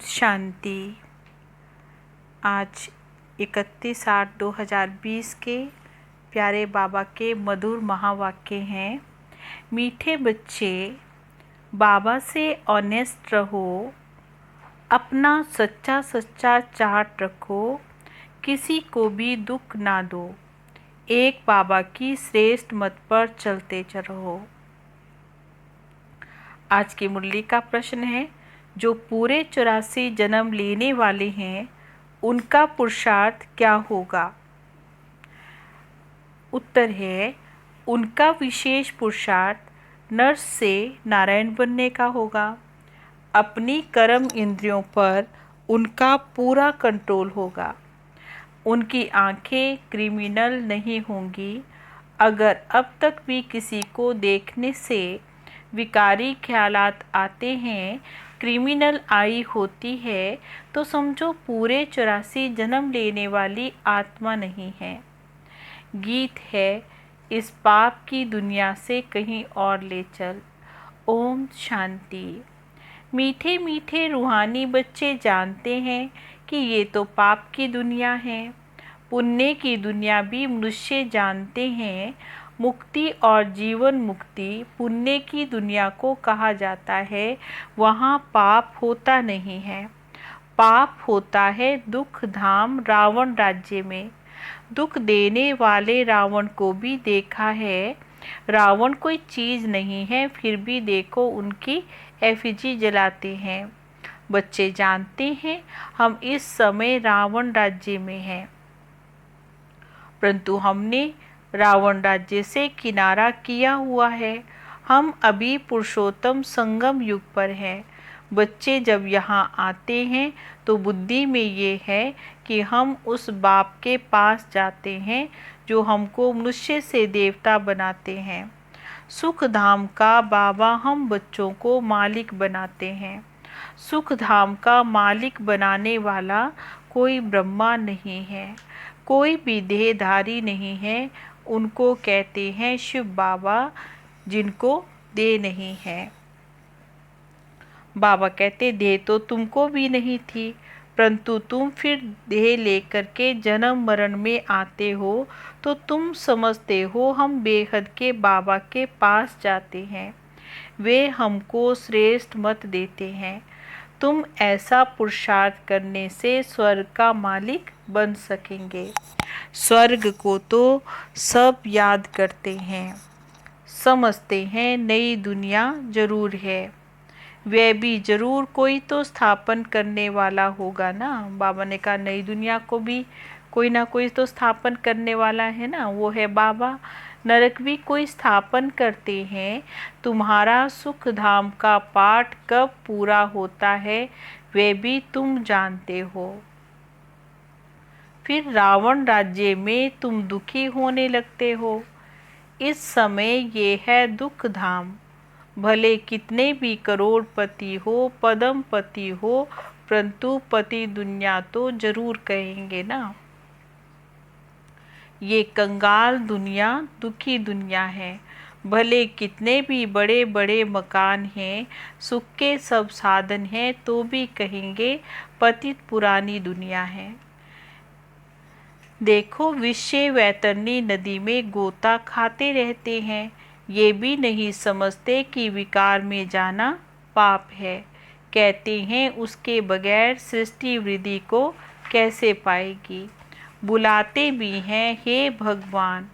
शांति। आज 31/8/2020 के प्यारे बाबा के मधुर महावाक्य हैं। मीठे बच्चे, बाबा से ऑनेस्ट रहो, अपना सच्चा सच्चा चार्ट रखो, किसी को भी दुख ना दो, एक बाबा की श्रेष्ठ मत पर चलते रहो। आज की मुरली का प्रश्न है, जो पूरे 84 जन्म लेने वाले हैं उनका पुरुषार्थ क्या होगा? उत्तर है, उनका विशेष पुरुषार्थ नर से नारायण बनने का होगा। अपनी कर्म इंद्रियों पर उनका पूरा कंट्रोल होगा। उनकी आंखें क्रिमिनल नहीं होंगी। अगर अब तक भी किसी को देखने से विकारी ख्यालात आते हैं, क्रिमिनल आई होती है, तो समझो पूरे 84 जन्म लेने वाली आत्मा नहीं है। गीत है, इस पाप की दुनिया से कहीं और ले चल। ओम शांति। मीठे मीठे रूहानी बच्चे जानते हैं कि ये तो पाप की दुनिया है। पुण्य की दुनिया भी मनुष्य जानते हैं। मुक्ति और जीवन मुक्ति पुण्य की दुनिया को कहा जाता है। वहाँ पाप होता नहीं है। पाप होता है दुख धाम रावण राज्य में। दुख देने वाले रावण को भी देखा है। रावण कोई चीज़ नहीं है, फिर भी देखो उनकी एफिजी जलाते हैं। बच्चे जानते हैं हम इस समय रावण राज्य में हैं, परंतु हमने रावण राज्य से किनारा किया हुआ है। हम अभी पुरुषोत्तम संगम युग पर हैं। बच्चे जब यहाँ आते हैं तो बुद्धि में ये है कि हम उस बाप के पास जाते हैं जो हमको मनुष्य से देवता बनाते हैं। सुख धाम का बाबा हम बच्चों को मालिक बनाते हैं। सुख धाम का मालिक बनाने वाला कोई ब्रह्मा नहीं है, कोई भी देहधारी नहीं है। उनको कहते हैं शिव बाबा, जिनको देह नहीं है। बाबा कहते, देह तो तुमको भी नहीं थी, परंतु तुम फिर देह लेकर के जन्म मरण में आते हो, तो तुम समझते हो हम बेहद के बाबा के पास जाते हैं। वे हमको श्रेष्ठ मत देते हैं। तुम ऐसा पुरुषार्थ करने से स्वर्ग का मालिक बन सकेंगे। स्वर्ग को तो सब याद करते हैं, समझते हैं नई दुनिया जरूर है। वह भी जरूर कोई तो स्थापन करने वाला होगा ना। बाबा ने कहा नई दुनिया को भी कोई ना कोई तो स्थापन करने वाला है ना, वो है बाबा। नरक भी कोई स्थापन करते हैं। तुम्हारा सुख धाम का पाठ कब पूरा होता है वे भी तुम जानते हो। फिर रावण राज्य में तुम दुखी होने लगते हो। इस समय ये है दुख धाम। भले कितने भी करोड़पति हो, पद्मपति हो, परंतु पति दुनिया तो जरूर कहेंगे ना। ये कंगाल दुनिया दुखी दुनिया है। भले कितने भी बड़े बड़े मकान हैं, सुख के सब साधन हैं, तो भी कहेंगे पतित पुरानी दुनिया है। देखो विषय वैतरणी नदी में गोता खाते रहते हैं। ये भी नहीं समझते कि विकार में जाना पाप है। कहते हैं उसके बगैर सृष्टि वृद्धि को कैसे पाएगी। बुलाते भी हैं, हे भगवान,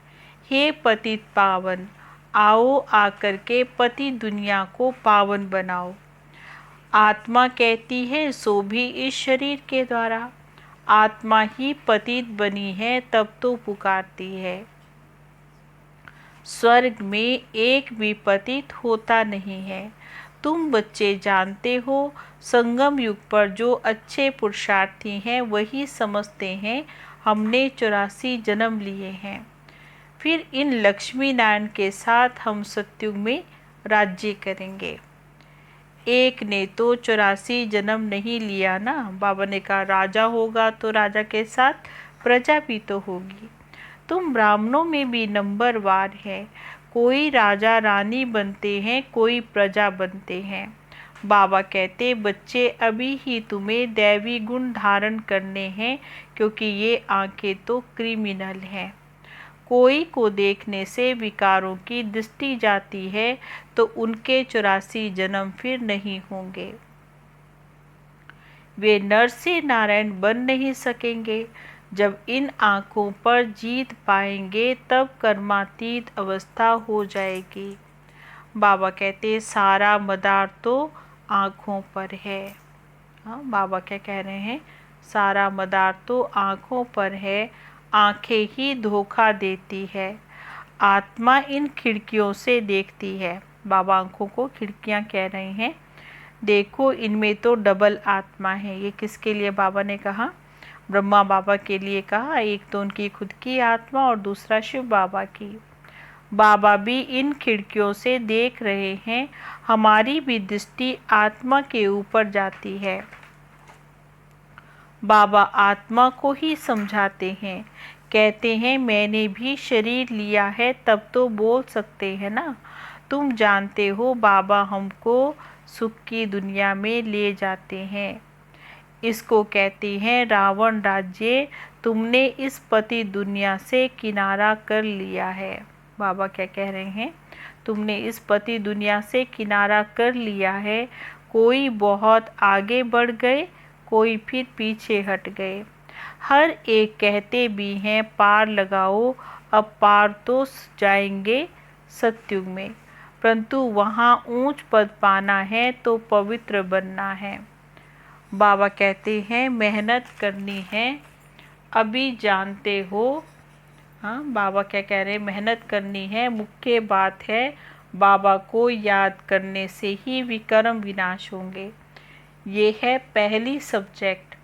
हे पतित पावन, आओ आकर के पति दुनिया को पावन बनाओ। आत्मा कहती है सो भी इस शरीर के द्वारा। आत्मा ही पतित बनी है तब तो पुकारती है। स्वर्ग में एक भी पतित होता नहीं है। तुम बच्चे जानते हो, संगम युग पर जो अच्छे पुरुषार्थी हैं वही समझते हैं हमने 84 जन्म लिए हैं। फिर इन लक्ष्मी नारायण के साथ हम सतयुग में राज्य करेंगे। एक ने तो 84 जन्म नहीं लिया ना। बाबा ने कहा राजा होगा तो राजा के साथ प्रजा भी तो होगी। तुम ब्राह्मणों में भी नंबरवार है। कोई राजा रानी बनते हैं, कोई प्रजा बनते हैं। बाबा कहते बच्चे अभी ही तुम्हें दैवी गुण धारण करने हैं, क्योंकि ये आंखें तो क्रिमिनल हैं। कोई को देखने से विकारों की दृष्टि जाती है तो उनके 84 जन्म फिर नहीं होंगे। वे नर से नारायण बन नहीं सकेंगे। जब इन आँखों पर जीत पाएंगे तब कर्मातीत अवस्था हो जाएगी। बाबा कहते सारा मदार तो आँखों पर है। हाँ, बाबा क्या कह रहे हैं, सारा मदार तो आँखों पर है, आँखें ही धोखा देती है। आत्मा इन खिड़कियों से देखती है। बाबा आँखों को खिड़कियाँ कह रहे हैं। देखो इनमें तो डबल आत्मा है। ये किसके लिए बाबा ने कहा, ब्रह्मा बाबा के लिए कहा। एक तो उनकी खुद की आत्मा और दूसरा शिव बाबा की। बाबा भी इन खिड़कियों से देख रहे हैं। हमारी भी दृष्टि आत्मा के ऊपर जाती है। बाबा आत्मा को ही समझाते हैं, कहते हैं मैंने भी शरीर लिया है तब तो बोल सकते हैं ना। तुम जानते हो बाबा हमको सुख की दुनिया में ले जाते हैं। इसको कहते हैं रावण राज्य। तुमने इस पति दुनिया से किनारा कर लिया है। बाबा क्या कह रहे हैं, तुमने इस पति दुनिया से किनारा कर लिया है। कोई बहुत आगे बढ़ गए, कोई फिर पीछे हट गए। हर एक कहते भी हैं पार लगाओ। अब पार तो जाएंगे सतयुग में, परंतु वहाँ ऊंच पद पाना है तो पवित्र बनना है। बाबा कहते हैं मेहनत करनी है, अभी जानते हो। हाँ, बाबा क्या कह रहे हैं, मेहनत करनी है। मुख्य बात है बाबा को याद करने से ही विकर्म विनाश होंगे। ये है पहली सब्जेक्ट।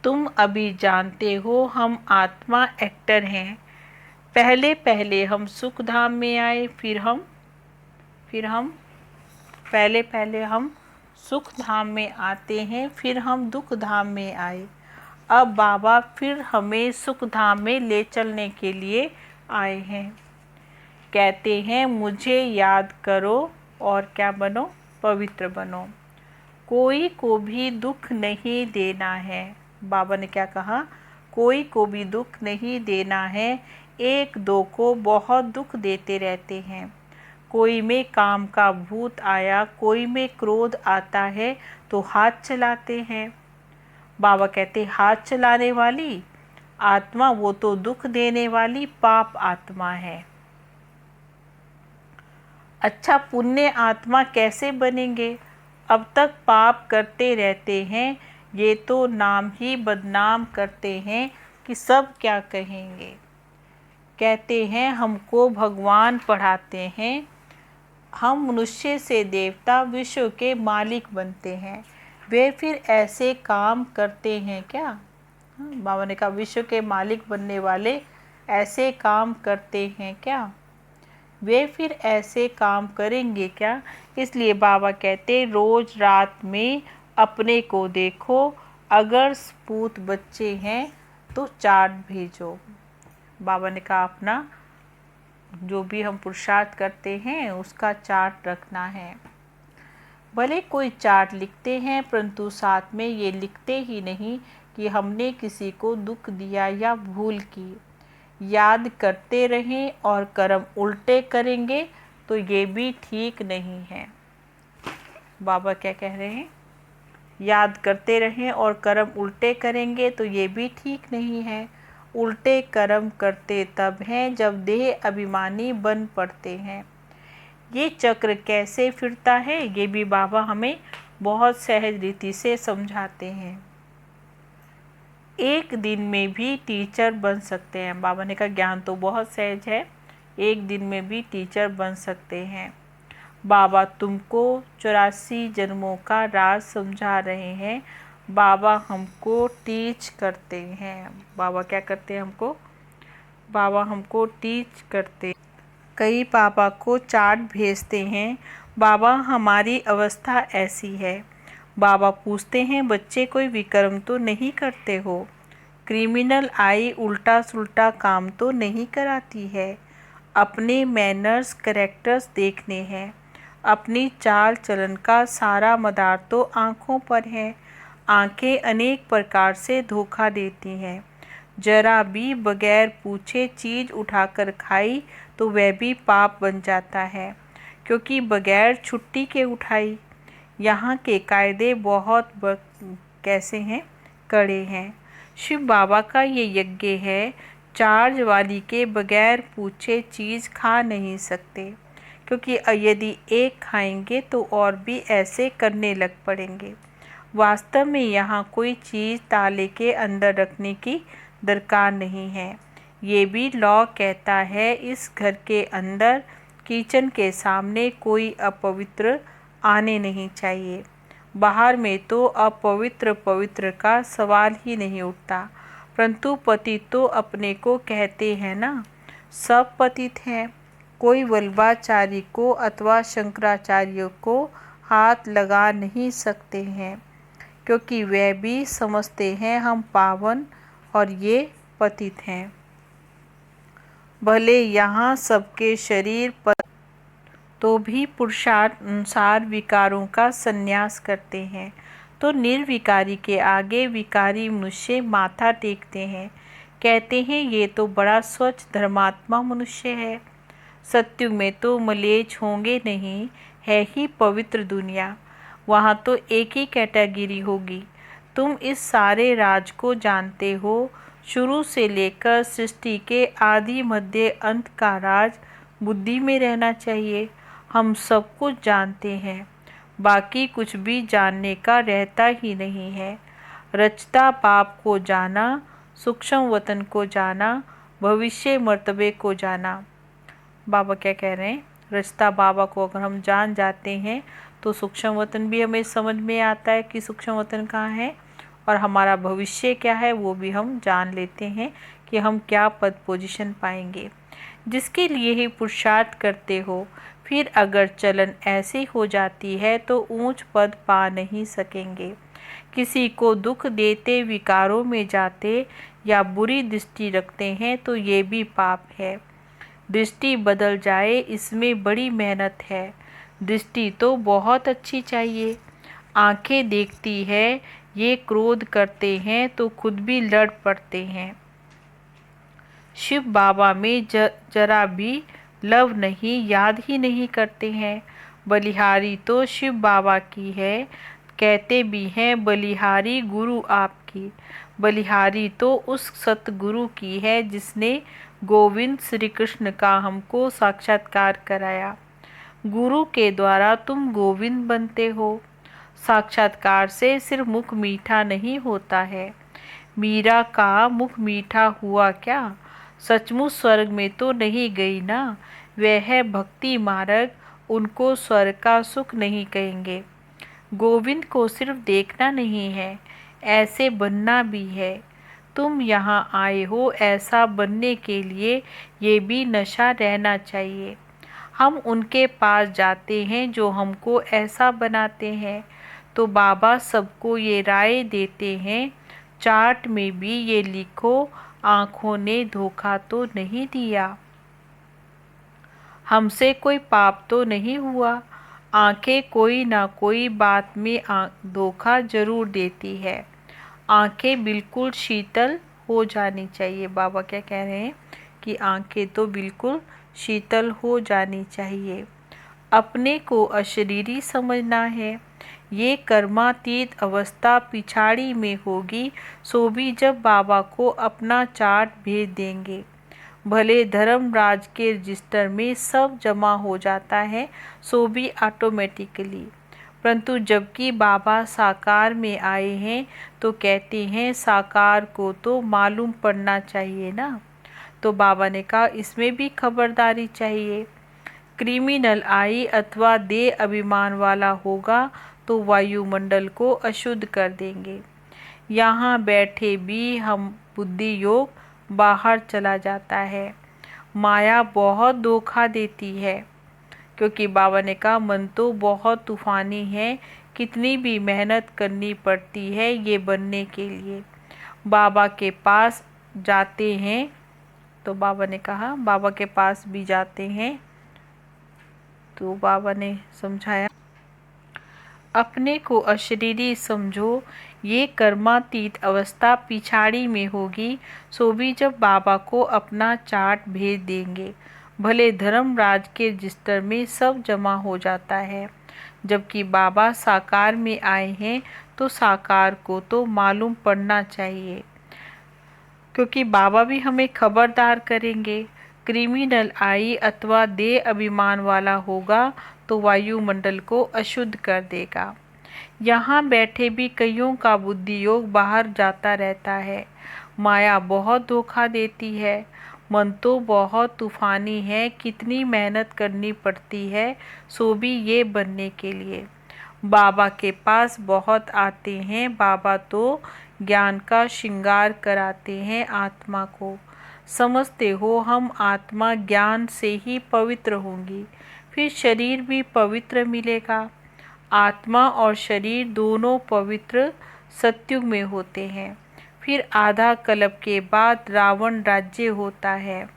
तुम अभी जानते हो हम आत्मा एक्टर हैं। पहले पहले हम सुख धाम में आए, फिर हम पहले हम सुख धाम में आते हैं, फिर हम दुख धाम में आए। अब बाबा फिर हमें सुख धाम में ले चलने के लिए आए हैं। कहते हैं मुझे याद करो और क्या बनो, पवित्र बनो। कोई को भी दुख नहीं देना है। बाबा ने क्या कहा, कोई को भी दुख नहीं देना है। एक दो को बहुत दुख देते रहते हैं। कोई में काम का भूत आया, कोई में क्रोध आता है तो हाथ चलाते हैं। बाबा कहते हाथ चलाने वाली आत्मा वो तो दुख देने वाली पाप आत्मा है। अच्छा पुण्य आत्मा कैसे बनेंगे, अब तक पाप करते रहते हैं। ये तो नाम ही बदनाम करते हैं कि सब क्या कहेंगे। कहते हैं हमको भगवान पढ़ाते हैं, हम मनुष्य से देवता विश्व के मालिक बनते हैं। वे फिर ऐसे काम करते हैं क्या। बाबा ने कहा विश्व के मालिक बनने वाले ऐसे काम करते हैं क्या, वे फिर ऐसे काम करेंगे क्या। इसलिए बाबा कहते रोज़ रात में अपने को देखो, अगर सपूत बच्चे हैं तो चार्ट भेजो। बाबा ने कहा अपना जो भी हम पुरुषार्थ करते हैं उसका चार्ट रखना है। भले कोई चार्ट लिखते हैं परंतु साथ में ये लिखते ही नहीं कि हमने किसी को दुख दिया या भूल की। याद करते रहें और कर्म उल्टे करेंगे तो ये भी ठीक नहीं है। बाबा क्या कह रहे हैं, याद करते रहें और कर्म उल्टे करेंगे तो ये भी ठीक नहीं है। उल्टे कर्म करते तब हैं जब देह अभिमानी बन पड़ते हैं। ये चक्र कैसे फिरता है ये भी बाबा हमें बहुत सहज रीति से समझाते हैं। एक दिन में भी टीचर बन सकते हैं। बाबा ने कहा ज्ञान तो बहुत सहज है, एक दिन में भी टीचर बन सकते हैं। बाबा तुमको 84 जन्मों का राज समझा रहे हैं। बाबा हमको टीच करते हैं। बाबा क्या करते हैं हमको, बाबा हमको टीच करते। कई बाबा को चार्ट भेजते हैं। बाबा हमारी अवस्था ऐसी है। बाबा पूछते हैं बच्चे कोई विकर्म तो नहीं करते हो, क्रिमिनल आई उल्टा सुल्टा काम तो नहीं कराती है। अपने मैनर्स करेक्टर्स देखने हैं। अपनी चाल चलन का सारा मदार तो आँखों पर है। आँखें अनेक प्रकार से धोखा देती हैं। जरा भी बगैर पूछे चीज़ उठाकर खाई तो वह भी पाप बन जाता है, क्योंकि बगैर छुट्टी के उठाई। यहाँ के कायदे बहुत कैसे हैं, कड़े हैं। शिव बाबा का ये यज्ञ है, चार्ज वाली के बगैर पूछे चीज़ खा नहीं सकते, क्योंकि यदि एक खाएंगे तो और भी ऐसे करने लग पड़ेंगे। वास्तव में यहाँ कोई चीज़ ताले के अंदर रखने की दरकार नहीं है। ये भी लॉ कहता है इस घर के अंदर किचन के सामने कोई अपवित्र आने नहीं चाहिए। बाहर में तो अपवित्र पवित्र का सवाल ही नहीं उठता, परंतु पतित तो अपने को कहते हैं ना, सब पतित हैं। कोई वल्लभाचार्य को अथवा शंकराचार्य को हाथ लगा नहीं सकते हैं, क्योंकि वे भी समझते हैं हम पावन और ये पतित हैं। भले यहाँ सबके शरीर पर तो भी पुरुषार्थ अनुसार विकारों का संन्यास करते हैं, तो निर्विकारी के आगे विकारी मनुष्य माथा टेकते हैं, कहते हैं ये तो बड़ा स्वच्छ धर्मात्मा मनुष्य है। सत्युग में तो मलेच्छ होंगे नहीं, है ही पवित्र दुनिया। वहाँ तो एक ही कैटेगरी होगी। तुम इस सारे राज को जानते हो, शुरू से लेकर सृष्टि के आदि मध्य अंत का राज बुद्धि में रहना चाहिए। हम सब कुछ जानते हैं, बाकी कुछ भी जानने का रहता ही नहीं है। रचता पाप को जाना, सूक्ष्म वतन को जाना, भविष्य मर्तबे को जाना। बाबा क्या कह रहे हैं, रचता बाबा को अगर हम जान जाते हैं तो सूक्ष्म वतन भी हमें समझ में आता है कि सूक्ष्म वतन कहाँ है, और हमारा भविष्य क्या है वो भी हम जान लेते हैं कि हम क्या पद पोजीशन पाएंगे। जिसके लिए ही पुरुषार्थ करते हो, फिर अगर चलन ऐसी हो जाती है तो ऊंच पद पा नहीं सकेंगे। किसी को दुख देते, विकारों में जाते या बुरी दृष्टि रखते हैं तो ये भी पाप है। दृष्टि बदल जाए इसमें बड़ी मेहनत है। दृष्टि तो बहुत अच्छी चाहिए। आंखें देखती है, ये क्रोध करते हैं तो खुद भी लड़ पड़ते हैं। शिव बाबा में जरा भी लव नहीं, याद ही नहीं करते हैं। बलिहारी तो शिव बाबा की है, कहते भी हैं बलिहारी गुरु आपकी। बलिहारी तो उस सतगुरु की है जिसने गोविंद श्री कृष्ण का हमको साक्षात्कार कराया। गुरु के द्वारा तुम गोविंद बनते हो। साक्षात्कार से सिर्फ मुख मीठा नहीं होता है। मीरा का मुख मीठा हुआ क्या? सचमुच स्वर्ग में तो नहीं गई ना। वह है भक्ति मार्ग, उनको स्वर्ग का सुख नहीं कहेंगे। गोविंद को सिर्फ देखना नहीं है, ऐसे बनना भी है। तुम यहाँ आए हो ऐसा बनने के लिए, ये भी नशा रहना चाहिए। हम उनके पास जाते हैं जो हमको ऐसा बनाते हैं, तो बाबा सबको ये राय देते हैं, चार्ट में भी ये लिखो, आँखों ने धोखा तो नहीं दिया। हमसे कोई पाप तो नहीं हुआ। आँखें कोई ना कोई बात में धोखा जरूर देती है। आँखें बिल्कुल शीतल हो जानी चाहिए। बाबा क्या कह रहे हैं कि आँखें तो बिल्कुल शीतल हो जानी चाहिए। अपने को अशरीरी समझना है। ये कर्मातीत अवस्था पिछाड़ी में होगी, सो भी जब बाबा को अपना चार्ट भेज देंगे। भले धर्मराज के रजिस्टर में सब जमा हो जाता है, सो भी ऑटोमेटिकली, परंतु जबकि बाबा साकार में आए हैं तो कहते हैं साकार को तो मालूम पड़ना चाहिए ना। तो बाबा ने कहा इसमें भी खबरदारी चाहिए। क्रिमिनल आई अथवा देह अभिमान वाला होगा तो वायुमंडल को अशुद्ध कर देंगे। यहाँ बैठे भी हम बुद्धि योग बाहर चला जाता है। माया बहुत धोखा देती है, क्योंकि बाबा ने कहा मन तो बहुत तूफानी है, कितनी भी मेहनत करनी पड़ती है ये बनने के लिए। बाबा के पास जाते हैं, तो बाबा ने कहा बाबा के पास भी जाते हैं तो बाबा ने समझाया, अपने को अशरीरी समझो, ये कर्मातीत अवस्था पिछाड़ी में होगी, सो भी जब बाबा को अपना चार्ट भेज देंगे। भले धर्मराज के रजिस्टर में सब जमा हो जाता है, जबकि बाबा साकार में आए हैं तो साकार को तो मालूम पड़ना चाहिए, क्योंकि बाबा भी हमें खबरदार करेंगे। क्रिमिनल आई अथवा देह अभिमान वाला होगा तो वायुमंडल को अशुद्ध कर देगा। यहाँ बैठे भी कईयों का बुद्धि योग बाहर जाता रहता है। माया बहुत धोखा देती है। मन तो बहुत तूफानी है, कितनी मेहनत करनी पड़ती है सो भी ये बनने के लिए। बाबा के पास बहुत आते हैं, बाबा तो ज्ञान का श्रृंगार कराते हैं आत्मा को। समझते हो हम आत्मा ज्ञान से ही पवित्र होंगी, फिर शरीर भी पवित्र मिलेगा। आत्मा और शरीर दोनों पवित्र सत्युग में होते हैं। फिर आधा कल्प के बाद रावण राज्य होता है।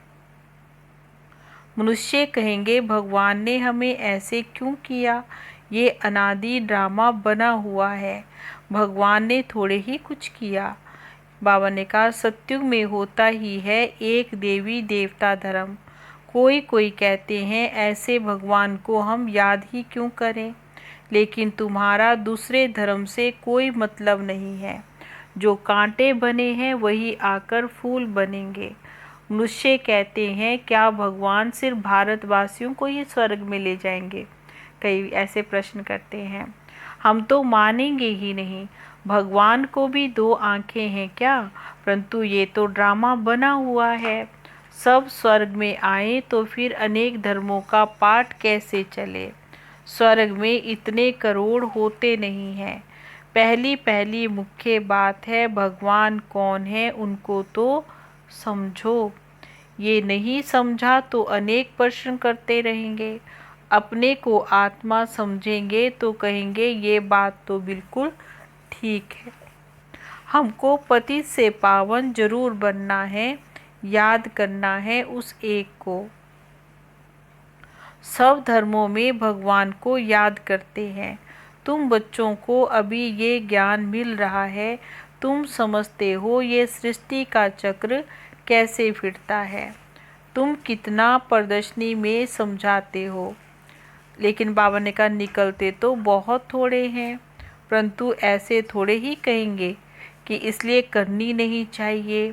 मनुष्य कहेंगे भगवान ने हमें ऐसे क्यों किया, ये अनादि ड्रामा बना हुआ है, भगवान ने थोड़े ही कुछ किया। बाबा ने कहा सत्युग में होता ही है एक देवी देवता धर्म। कोई कोई कहते हैं ऐसे भगवान को हम याद ही क्यों करें, लेकिन तुम्हारा दूसरे धर्म से कोई मतलब नहीं है। जो कांटे बने हैं वही आकर फूल बनेंगे। मनुष्य कहते हैं क्या भगवान सिर्फ भारतवासियों को ही स्वर्ग में ले जाएंगे, कई ऐसे प्रश्न करते हैं। हम तो मानेंगे ही नहीं। भगवान को भी दो आंखें हैं क्या, परंतु ये तो ड्रामा बना हुआ है। सब स्वर्ग में आए तो फिर अनेक धर्मों का पाठ कैसे चले। स्वर्ग में इतने करोड़ होते नहीं हैं। पहली पहली मुख्य बात है भगवान कौन है उनको तो समझो। ये नहीं समझा तो अनेक प्रश्न करते रहेंगे। अपने को आत्मा समझेंगे तो कहेंगे ये बात तो बिल्कुल ठीक है। हमको पतित से पावन जरूर बनना है, याद करना है उस एक को। सब धर्मों में भगवान को याद करते हैं। तुम बच्चों को अभी ये ज्ञान मिल रहा है, तुम समझते हो ये सृष्टि का चक्र कैसे फिरता है। तुम कितना प्रदर्शनी में समझाते हो, लेकिन बाबा ने कहा निकलते तो बहुत थोड़े हैं। परंतु ऐसे थोड़े ही कहेंगे कि इसलिए करनी नहीं चाहिए।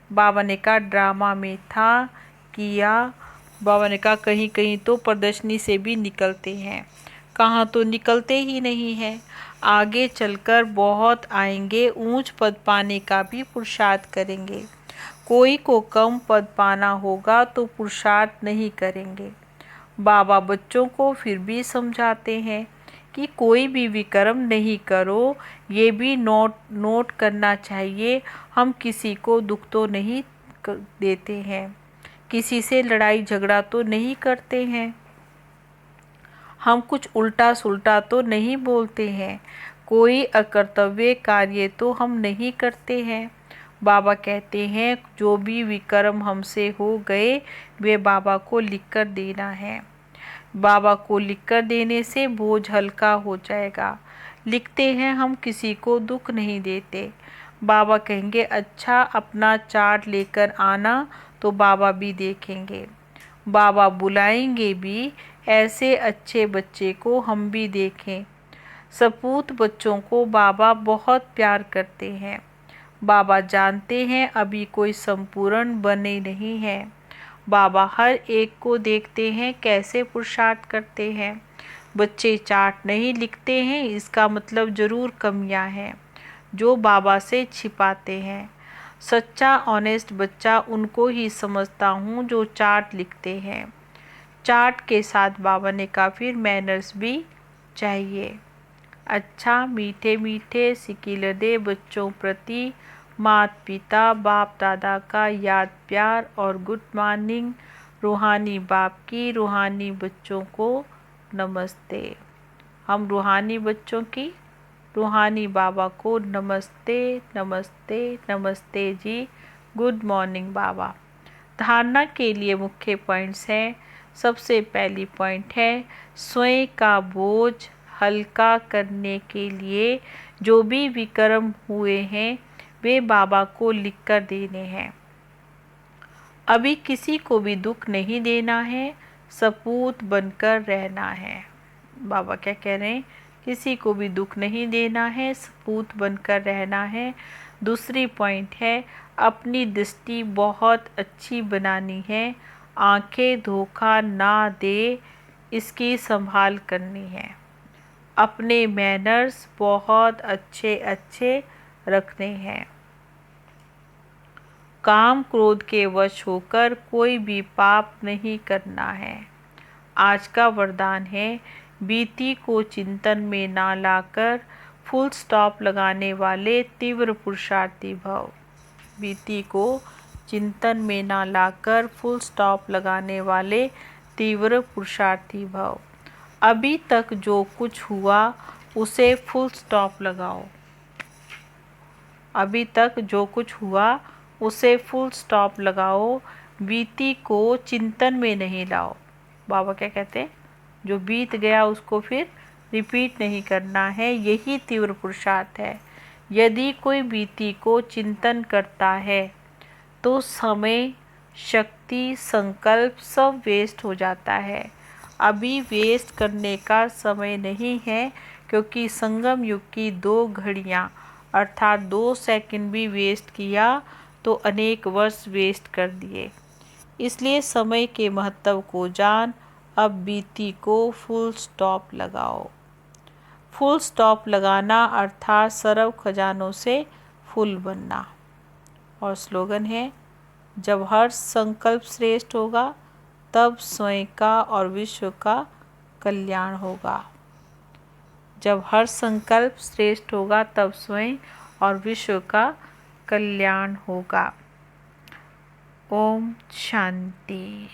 बाबा ने कहा ड्रामा में था किया। बाबा ने कहा कहीं कहीं तो प्रदर्शनी से भी निकलते हैं, कहाँ तो निकलते ही नहीं हैं। आगे चलकर बहुत आएंगे, ऊंच पद पाने का भी पुरुषार्थ करेंगे। कोई को कम पद पाना होगा तो पुरुषार्थ नहीं करेंगे। बाबा बच्चों को फिर भी समझाते हैं कि कोई भी विकर्म नहीं करो, ये भी नोट करना चाहिए। हम किसी को दुख तो नहीं देते हैं, किसी से लड़ाई झगड़ा तो नहीं करते हैं, हम कुछ उल्टा सुल्टा तो नहीं बोलते हैं, कोई अकर्तव्य कार्य तो हम नहीं करते हैं। बाबा कहते हैं जो भी विकर्म हमसे हो गए वे बाबा को लिखकर देना है। बाबा को लिखकर देने से बोझ हल्का हो जाएगा। लिखते हैं हम किसी को दुख नहीं देते। बाबा कहेंगे अच्छा अपना चार्ट लेकर आना, तो बाबा भी देखेंगे। बाबा बुलाएंगे भी ऐसे अच्छे बच्चे को हम भी देखें। सपूत बच्चों को बाबा बहुत प्यार करते हैं। बाबा जानते हैं अभी कोई संपूर्ण बने नहीं है। बाबा हर एक को देखते हैं कैसे पुरुषार्थ करते हैं। बच्चे चार्ट नहीं लिखते हैं, इसका मतलब ज़रूर कमियां हैं जो बाबा से छिपाते हैं। सच्चा ऑनेस्ट बच्चा उनको ही समझता हूँ जो चार्ट लिखते हैं। चार्ट के साथ बाबा ने कहा फिर मैनर्स भी चाहिए। अच्छा मीठे मीठे सिकिलदे बच्चों प्रति माता पिता बाप दादा का याद प्यार और गुड मॉर्निंग। रूहानी बाप की रूहानी बच्चों को नमस्ते। हम रूहानी बच्चों की रूहानी बाबा को नमस्ते नमस्ते नमस्ते जी। गुड मॉर्निंग बाबा। धारणा के लिए मुख्य पॉइंट्स हैं। सबसे पहली पॉइंट है स्वयं का बोझ हल्का करने के लिए जो भी विकर्म हुए हैं वे बाबा को लिखकर देने हैं। अभी किसी को भी दुख नहीं देना है, सपूत बनकर रहना है। बाबा क्या कह रहे हैं? किसी को भी दुख नहीं देना है, सपूत बनकर रहना है। दूसरी पॉइंट है अपनी दृष्टि बहुत अच्छी बनानी है, आंखें धोखा ना दे इसकी संभाल करनी है। अपने मैनर्स बहुत अच्छे अच्छे रखने हैं। काम क्रोध के वश होकर कोई भी पाप नहीं करना है। आज का वरदान है बीती को चिंतन में ना लाकर फुल स्टॉप लगाने वाले तीव्र पुरुषार्थी भव। बीती को चिंतन में ना लाकर फुल स्टॉप लगाने वाले तीव्र पुरुषार्थी भव। अभी तक जो कुछ हुआ उसे फुल स्टॉप लगाओ। अभी तक जो कुछ हुआ उसे फुल स्टॉप लगाओ, बीती को चिंतन में नहीं लाओ। बाबा क्या कहते हैं? जो बीत गया उसको फिर रिपीट नहीं करना है, यही तीव्र पुरुषार्थ है। यदि कोई बीती को चिंतन करता है तो समय, शक्ति, संकल्प सब वेस्ट हो जाता है। अभी वेस्ट करने का समय नहीं है, क्योंकि संगम युग की 2 घड़ियाँ अर्थात 2 सेकंड भी वेस्ट किया तो अनेक वर्ष वेस्ट कर दिए। इसलिए समय के महत्व को जान, अब बीती को फुल स्टॉप लगाओ। फुल स्टॉप लगाना अर्थात सर्व खजानों से फुल बनना। और स्लोगन है जब हर संकल्प श्रेष्ठ होगा तब स्वयं का और विश्व का कल्याण होगा। जब हर संकल्प श्रेष्ठ होगा तब स्वयं और विश्व का कल्याण होगा। ओम शांति।